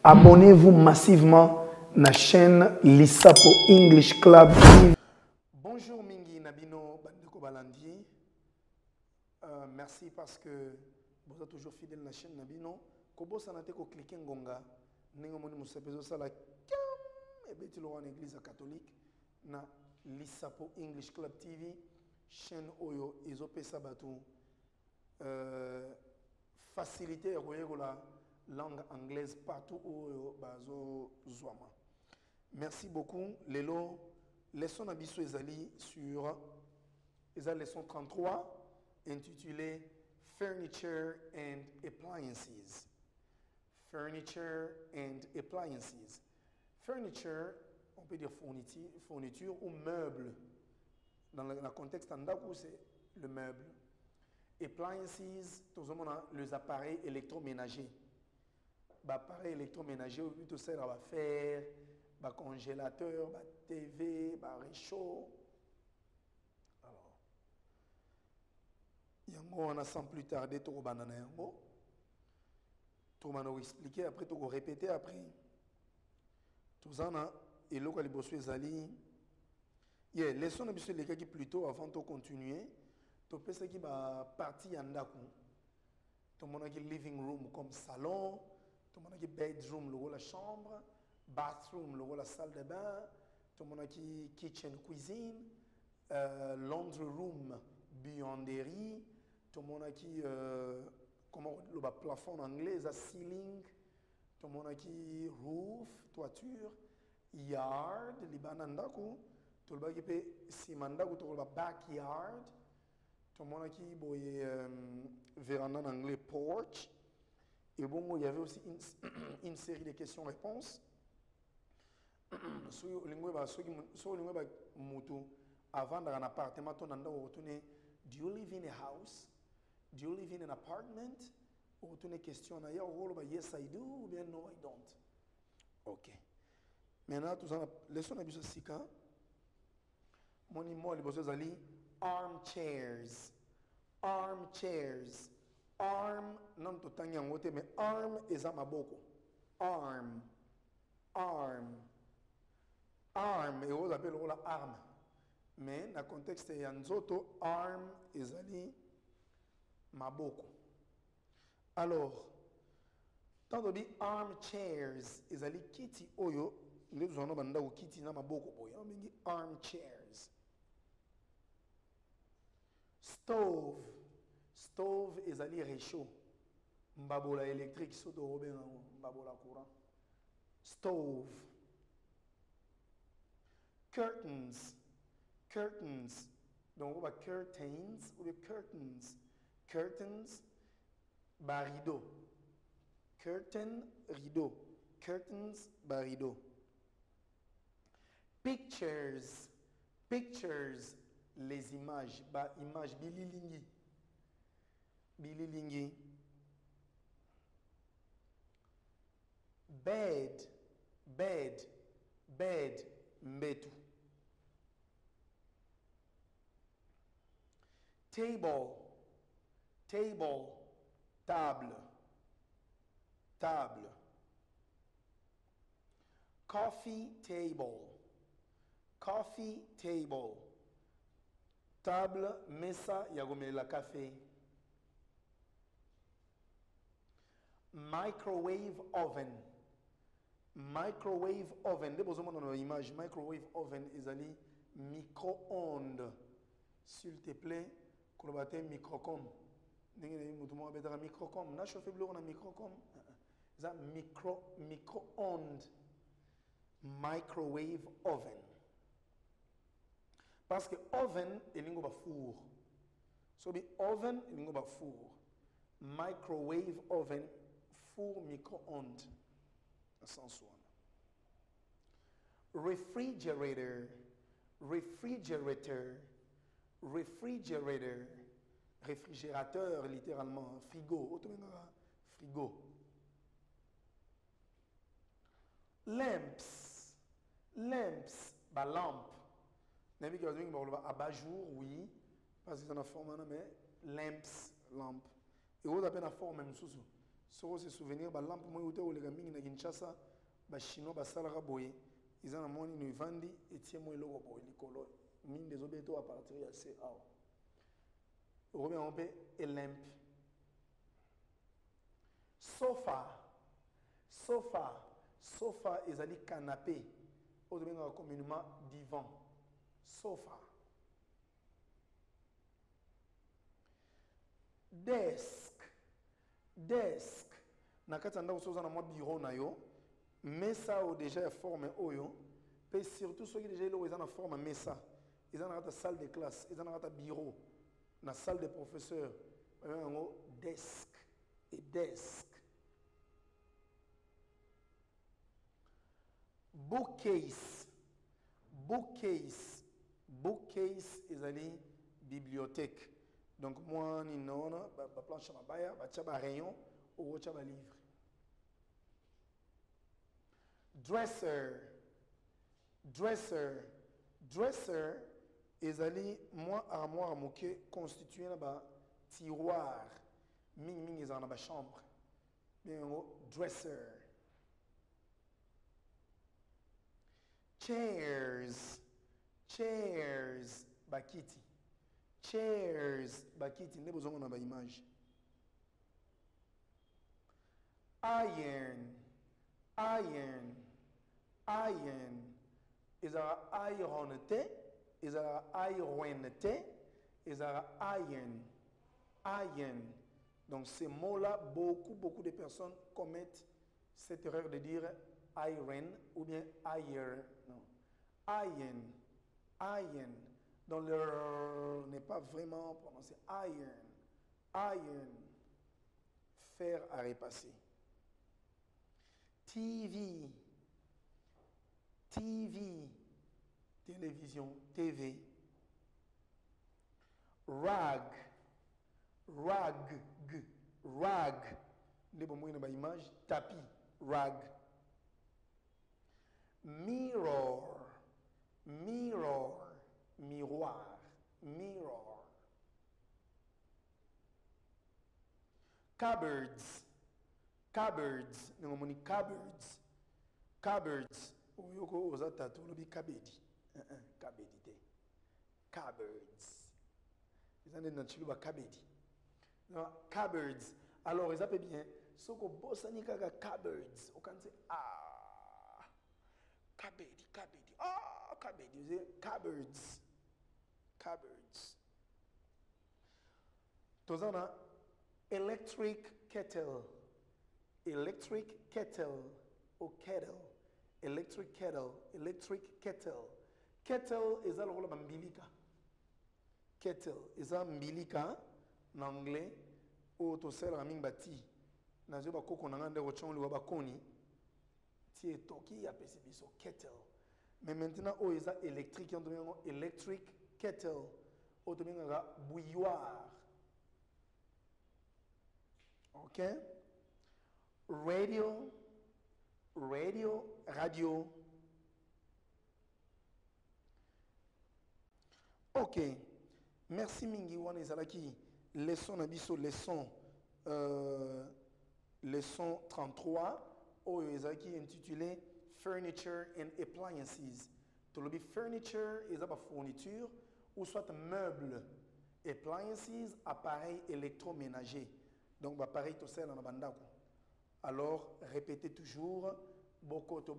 Abonnez-vous massivement à la chaîne Lissapo English Club. Bonjour Mingi Nabino Bandeko Balandi. Merci parce que vous êtes toujours fidèle à la chaîne Nabino. Kobo sanate ko cliquer ngonga. Nengo moni musapezo sala et beti lo en église catholique na Lissapo English Club TV chaîne oyo ezope sabatu facilité la langue anglaise partout où bazo zouama. Merci beaucoup. Lelo, leçon abisso ezali sur la leçon 33 intitulée Furniture and Appliances. Furniture and Appliances. Furniture, on peut dire fourniture ou meuble. Dans le contexte andakou, c'est le meuble. Appliances, les appareils électroménagers. Appareil électroménager, tout ça, on va faire congélateur, TV, réchaud. Alors, on a sans plus tarder, tout va expliquer, après tout va répéter après. Tout ça, et là, les bosses zali. Leçon de monsieur les gars qui plutôt avant de continuer, tu peux ce qui va partir en d'accord. Tout le monde a living room comme salon. Tout le monde a bedroom, la chambre, bathroom, la salle de bain, tout le monde a kitchen, cuisine, laundry room, buanderie, tout le monde a le plafond en anglais, ceiling, tout le monde a roof, toiture, yard, libanandaku, tout le monde a simandaku, tout le monde a backyard, tout le monde a véranda en anglais, porch. Et bon, il y avait aussi une série de questions-réponses. Avant dans un appartement, do you live in a house? Do you live in an apartment? Ou tu as question, yes I do, ou bien no I don't. Ok. Maintenant, tout ça, leçon à biso sika. Mon immo les bosses ali armchairs. Armchairs. Arm, non tout temps yangote, mais arm est à maboko. Arm. Arm, et on appelle la arme. Mais dans le contexte yanzoto, arm est ali maboko. Alors, tant que armchairs est ali kiti oyo, les gens banda ou kiti na maboko oyo, on dit armchairs. Stove est allé réchaud. Mbabola électrique, soto robin, mbabola courant. Stove. Curtains. Donc on va curtains ou les curtains. Curtains, rideau. Curtain, rideau. Curtains, rideau. Pictures, les images, images bililingi. Bed, mbetu. Table, table. Coffee table. Table, mesa, yagomele la café. Microwave oven. Dès que vous avez l'image, microwave oven est allé micro-ondes. S'il te plaît, qu'on va faire microcom. Microcom. N'a chauffé bleu, on a microcom. C'est micro-ondes. Microwave oven. Parce que oven est lingo ba four. So be oven est lingo ba four. Microwave oven. Four micro-ondes. Refrigerator. Réfrigérateur, littéralement. Frigo. Lamps, lampe. Nabi qui va dire abat-jour, oui, parce que c'est une forme, mais lampe. Et vous avez une forme même sous. Si vous se souvenez, la lampe, moi, vous avez les Kinshasa, les Chinois, les Salara Boye, ils ont un une vandi et tiens moi le logo les colons. Mine des obétos à partir de ces hauts. Vous avez un peu et lampe. Sofa est un canapé. Vous avez communément divan. Sofa. Desk. Nakatanda usoza na mwa bureau na yo. Mesa o déjà forme oyo. Pe surtout ceux qui déjà lo ils en forme mesa. Ils en ont salle de classe, ils en ont bureau. Na salle de professeur. Desk et desk. Bookcase est une bibliothèque. Donc moi ni non ba planche ma baya ba tcha ba rayon ou tcha ba livre. Dresser est une armoire moquée constituée ba tiroir. Ming est dans ba chambre. Bien dresser. Chairs bakiti. Chairs bakiti ne besoin na ba image. Iron is a ironte, is a ironte, is a iron. Donc ces mots-là, beaucoup de personnes commettent cette erreur de dire iron ou bien iron. Non. Iron. Donc le R n'est pas vraiment prononcé. Iron. Fer à repasser. TV. Télévision, TV. Rag. Les bons mots dans l'image. Tapis. Rag. Miroir. Cupboards. Oyoko ozata tolobi kabedi. Kabedi. Cupboards. Ils ont des chiluba kabedi. Non, cupboards. Alors ils appellent bien ce que bossani kaga cupboards. On can say kabedi. Kabedi. Cupboards. Tozana electric kettle or kettle. Electric kettle. Kettle is a rôle d'ambilica. Kettle is a mbilica en anglais ou to sel raming bati. Na zo ba koko na ngande rochon li wa bakoni. Ti etoki ya pesi biso kettle. Mais maintenant o is a électrique on devient electric kettle. O devient bouilloire. OK? Radio. Ok. Merci mingi wana ezalaki leçon na biso leçon 33 oyo ezalaki intitulé Furniture and Appliances. Tolobi furniture eza ba fourniture ou soit meubles, appliances appareils électroménagers. Donc ba appareil to sel na bandako. Alors, répétez toujours, bokoto,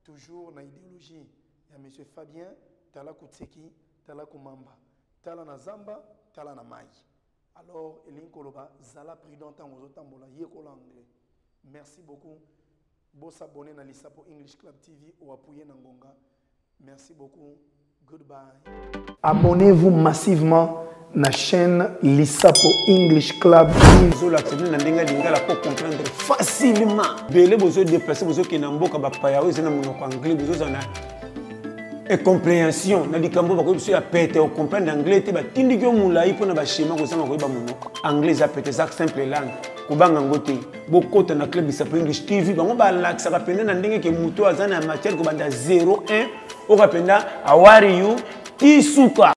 toujours dans l'idéologie. Il y a M. Fabien, Tala Kutseki, Tala Kumamba, Tala Nazamba, Tala Namai. Alors, Elin Koloba, Zala prudent aux autambola, Yekola anglais. Merci beaucoup. Bon s'abonner dans l'ISAPO English Club TV ou appuyer Nangonga. Merci beaucoup. Goodbye. Abonnez-vous massivement na chaîne l'ISAPO English Club. Vous l'acceptez na ndenga lingala pour comprendre facilement. Belé bozo déplacer bozo ki na mboka ba paya ozo na monoko anglais bozo na et compréhension na likambo ba ko biso ya pete o comprendre anglais te ba tindi ko mulai pona ba shema ko sama ko ba monoko anglais a pete ça simple langue ko banga ngote bokota na club l'ISAPO English TV bango ba laksa ka penda na ndenge ke muto azana matière ko banda 01 o ka penda how are you Kisuka.